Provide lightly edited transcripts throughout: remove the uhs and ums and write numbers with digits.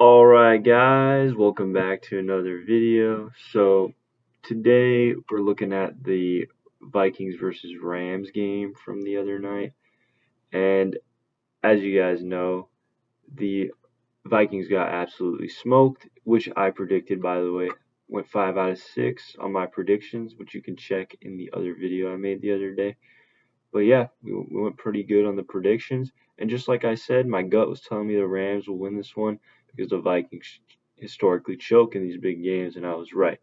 Alright guys, welcome back to another video. So today we're looking at the Vikings versus Rams game from the other night. And as you guys know, the Vikings got absolutely smoked, which I predicted, by the way. Went 5 out of 6 on my predictions, which you can check in the other video I made the other day. But yeah, we went pretty good on the predictions. And just like I said, my gut was telling me the Rams will win this one because the Vikings historically choke in these big games, and I was right.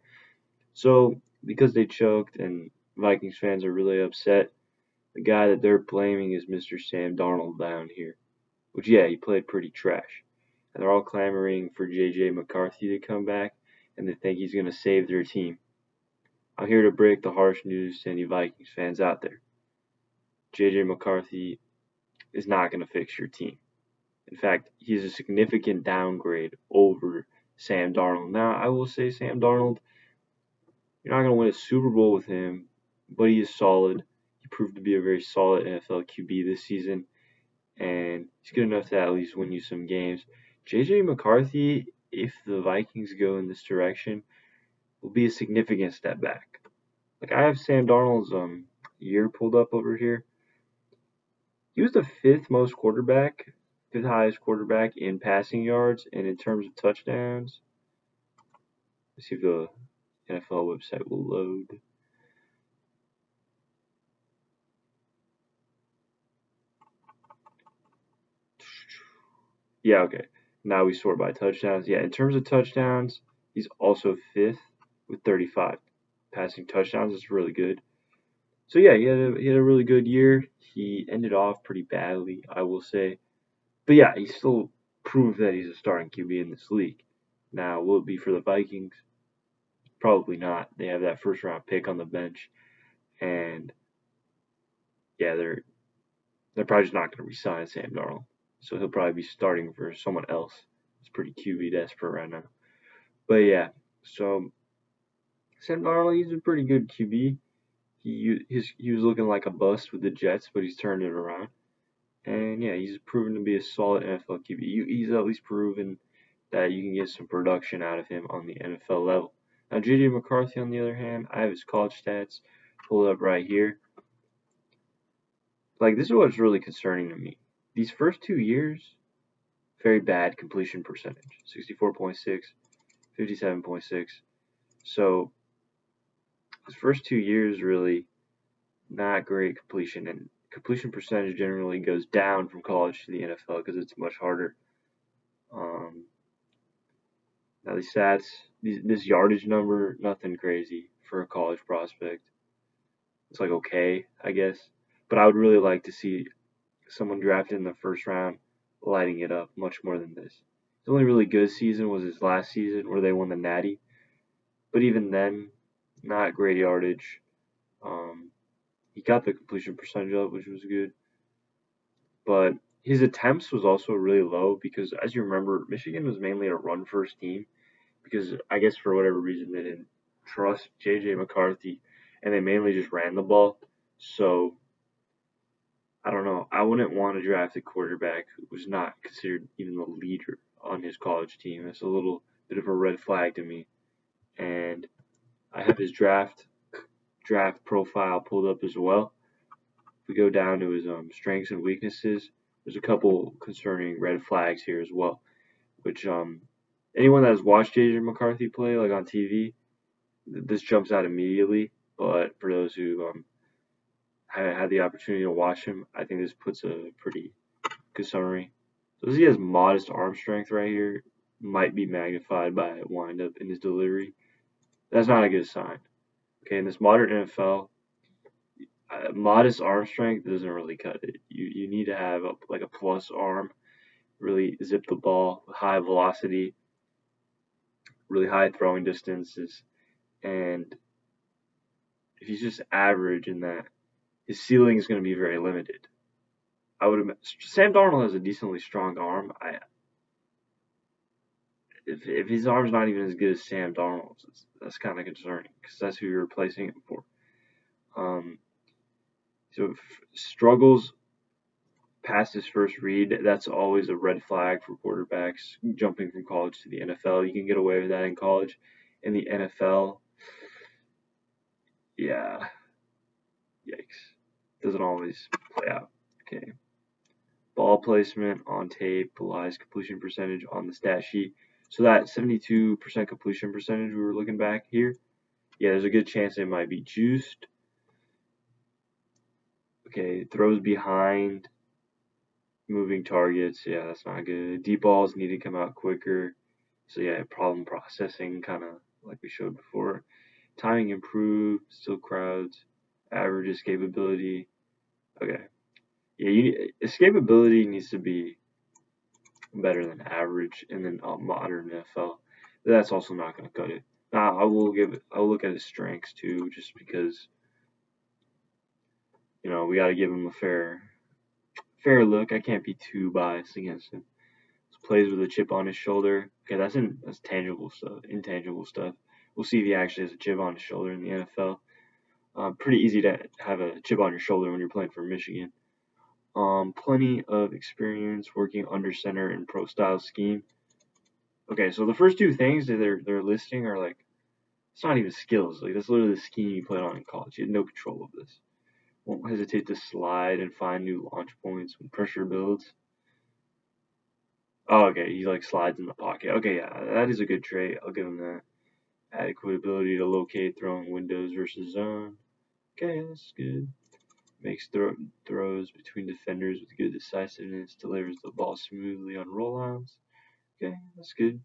So because they choked and Vikings fans are really upset, the guy that they're blaming is Mr. Sam Darnold down here. Which, yeah, he played pretty trash. And they're all clamoring for McCarthy to come back, and they think he's going to save their team. I'm here to break the harsh news to any Vikings fans out there. McCarthy is not going to fix your team. In fact, he's a significant downgrade over Sam Darnold. Now, I will say Sam Darnold, you're not going to win a Super Bowl with him, but he is solid. He proved to be a very solid NFL QB this season, and he's good enough to at least win you some games. McCarthy, if the Vikings go in this direction, will be a significant step back. Like, I have Sam Darnold's year pulled up over here. He was the fifth highest quarterback in passing yards, and in terms of touchdowns. Let's see if the NFL website will load. Yeah, okay. Now we sort by touchdowns. Yeah, in terms of touchdowns, he's also fifth with 35 passing touchdowns. Is really good. So yeah, he had a really good year. He ended off pretty badly, I will say. But yeah, he still proved that he's a starting QB in this league. Now, will it be for the Vikings? Probably not. They have that first round pick on the bench, and yeah, they're probably just not going to resign Sam Darnold. So he'll probably be starting for someone else. It's pretty QB desperate right now. But yeah, so Sam Darnold, he's a pretty good QB. He was looking like a bust with the Jets, but he's turned it around. And yeah, he's proven to be a solid NFL QB. He's at least proven that you can get some production out of him on the NFL level. Now, McCarthy, on the other hand, I have his college stats pulled up right here. Like, this is what's really concerning to me. These first 2 years, very bad completion percentage. 64.6, 57.6. So, his first 2 years, really not great completion. And completion percentage generally goes down from college to the NFL because it's much harder. Now, these stats, this yardage number, nothing crazy for a college prospect. It's like okay, I guess. But I would really like to see someone drafted in the first round lighting it up much more than this. His only really good season was his last season where they won the Natty. But even then, not great yardage. He got the completion percentage up, which was good. But his attempts was also really low because, as you remember, Michigan was mainly a run-first team because I guess for whatever reason they didn't trust McCarthy and they mainly just ran the ball. So I don't know. I wouldn't want to draft a quarterback who was not considered even the leader on his college team. It's a little bit of a red flag to me. And I have his draft profile pulled up as well. If we go down to his strengths and weaknesses, there's a couple concerning red flags here as well. Which anyone that has watched McCarthy play like on TV, this jumps out immediately. But for those who had the opportunity to watch him, I think this puts a pretty good summary. So he has modest arm strength right here, might be magnified by a windup in his delivery. That's not a good sign. Okay, in this modern NFL, modest arm strength doesn't really cut it. You need to have like a plus arm, really zip the ball, high velocity, really high throwing distances, and if he's just average in that, his ceiling is going to be very limited. I would imagine Sam Darnold has a decently strong arm. If his arm's not even as good as Sam Darnold's, that's kind of concerning because that's who you're replacing him for. So struggles past his first read, that's always a red flag for quarterbacks jumping from college to the NFL. You can get away with that in college. In the NFL, yeah, yikes. Doesn't always play out. Okay. Ball placement on tape belies completion percentage on the stat sheet. So that 72% completion percentage we were looking back here, yeah, there's a good chance it might be juiced. Okay, throws behind moving targets, yeah, that's not good. Deep balls need to come out quicker. So yeah, problem processing, kind of like we showed before. Timing improved, still crowds. Average escapability. Okay, yeah, escapability needs to be better than average in the modern NFL. But that's also not going to cut it. Now, I'll look at his strengths too, just because we got to give him a fair look. I can't be too biased against him. Plays with a chip on his shoulder. Okay, that's tangible stuff. Intangible stuff. We'll see if he actually has a chip on his shoulder in the NFL. Pretty easy to have a chip on your shoulder when you're playing for Michigan. Plenty of experience working under center in pro style scheme. Okay, so the first two things that they're listing are like, it's not even skills. Like, that's literally the scheme you played on in college. You had no control of this. Won't hesitate to slide and find new launch points when pressure builds. Oh, okay, he like slides in the pocket. Okay, yeah, that is a good trait. I'll give him that. Adequate ability to locate throwing windows versus zone. Okay, that's good. Makes throws between defenders with good decisiveness. Delivers the ball smoothly on rollouts. Okay, that's good.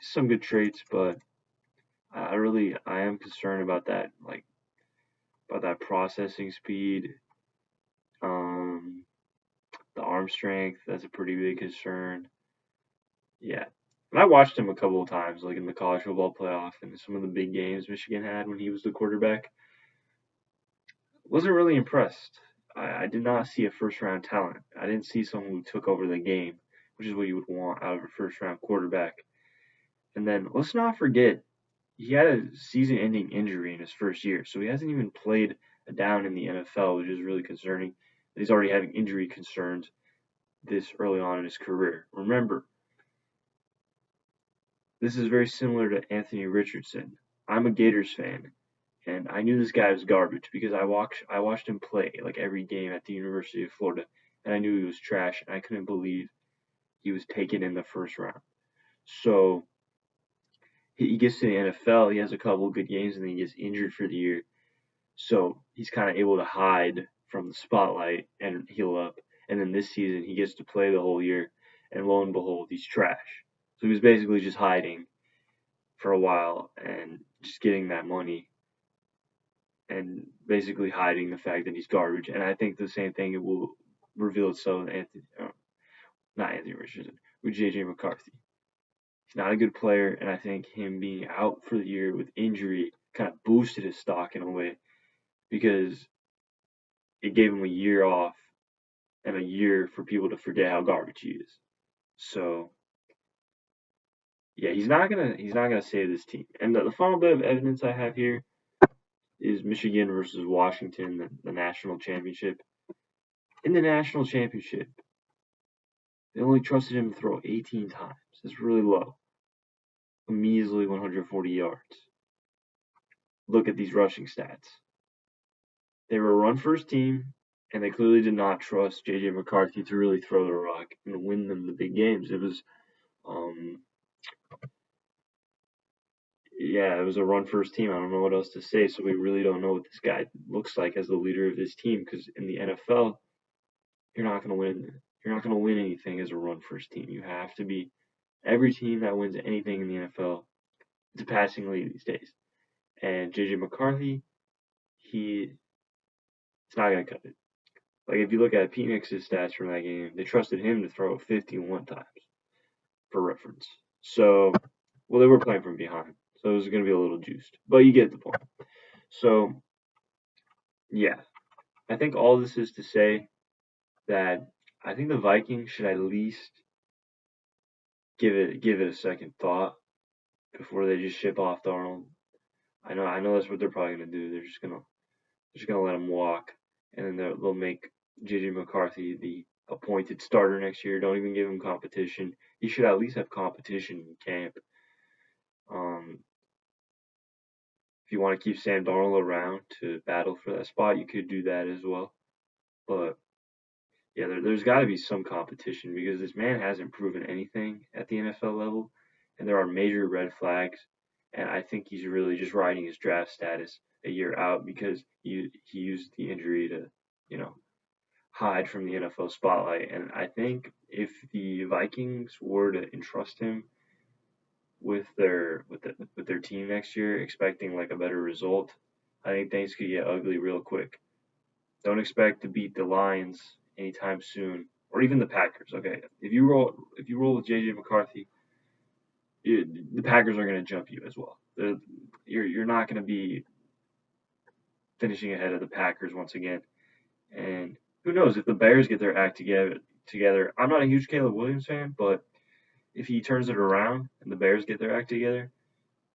Some good traits, but I am concerned about that, like about that processing speed. Um, the arm strength. That's a pretty big concern. Yeah. And I watched him a couple of times, like in the college football playoff and some of the big games Michigan had when he was the quarterback. Wasn't really impressed. I did not see a first round talent. I didn't see someone who took over the game, which is what you would want out of a first round quarterback. And then let's not forget, he had a season ending injury in his first year, so he hasn't even played a down in the NFL, which is really concerning. He's already having injury concerns this early on in his career. Remember, this is very similar to Anthony Richardson. I'm a Gators fan, and I knew this guy was garbage because I watched him play like every game at the University of Florida, and I knew he was trash, and I couldn't believe he was taken in the first round. So he gets to the NFL, he has a couple of good games, and then he gets injured for the year. So he's kind of able to hide from the spotlight and heal up. And then this season, he gets to play the whole year, and lo and behold, he's trash. So he was basically just hiding for a while and just getting that money and basically hiding the fact that he's garbage. And I think the same thing it will reveal itself with not Anthony Richardson, with JJ McCarthy. He's not a good player, and I think him being out for the year with injury kind of boosted his stock in a way because it gave him a year off and a year for people to forget how garbage he is. So yeah, he's not gonna save this team. And the final bit of evidence I have here is Michigan versus Washington, the national championship. In the national championship, they only trusted him to throw 18 times. That's really low. A measly 140 yards. Look at these rushing stats. They were a run first team, and they clearly did not trust JJ McCarthy to really throw the rock and win them the big games. Um, it was a run first team. I don't know what else to say. So we really don't know what this guy looks like as the leader of this team because in the NFL, you're not going to win. You're not going to win anything as a run first team. You have to be every team that wins anything in the NFL. It's a passing league these days. And JJ McCarthy, it's not going to cut it. Like if you look at Pete Nix's stats from that game, they trusted him to throw 51 times for reference. So, well, they were playing from behind, so it was going to be a little juiced, but you get the point. So, yeah, I think all this is to say that I think the Vikings should at least give it a second thought before they just ship off Darnold. I know that's what they're probably gonna do. They're just gonna let him walk, and then they'll make JJ McCarthy appointed starter next year. Don't even give him competition. He should at least have competition in camp. Um, if you want to keep Sam Darnold around to battle for that spot, you could do that as well. But yeah, there's got to be some competition because this man hasn't proven anything at the NFL level, and there are major red flags. And I think he's really just riding his draft status a year out because he used the injury to, you know, hide from the NFL spotlight. And I think if the Vikings were to entrust him with their team next year, expecting like a better result, I think things could get ugly real quick. Don't expect to beat the Lions anytime soon, or even the Packers. Okay, if you roll with JJ McCarthy, the Packers are going to jump you as well. You're not going to be finishing ahead of the Packers once again. And who knows if the Bears get their act together. I'm not a huge Caleb Williams fan, but if he turns it around and the Bears get their act together,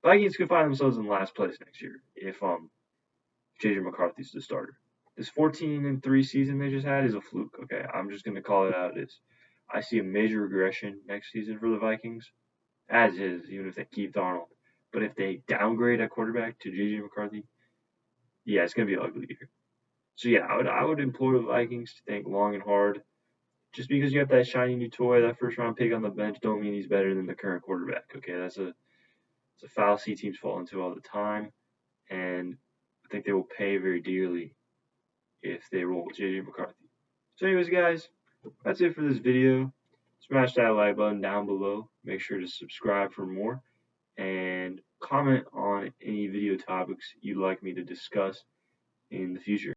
Vikings could find themselves in last place next year if JJ McCarthy's the starter. This 14-3 season they just had is a fluke. Okay, I'm just gonna call it out. I see a major regression next season for the Vikings, as is even if they keep Darnold. But if they downgrade at quarterback to JJ McCarthy, yeah, it's gonna be ugly here. So yeah, I would implore the Vikings to think long and hard. Just because you have that shiny new toy, that first round pick on the bench, don't mean he's better than the current quarterback. Okay, it's a fallacy teams fall into all the time, and I think they will pay very dearly if they roll with JJ McCarthy. So anyways, guys, that's it for this video. Smash that like button down below. Make sure to subscribe for more and comment on any video topics you'd like me to discuss in the future.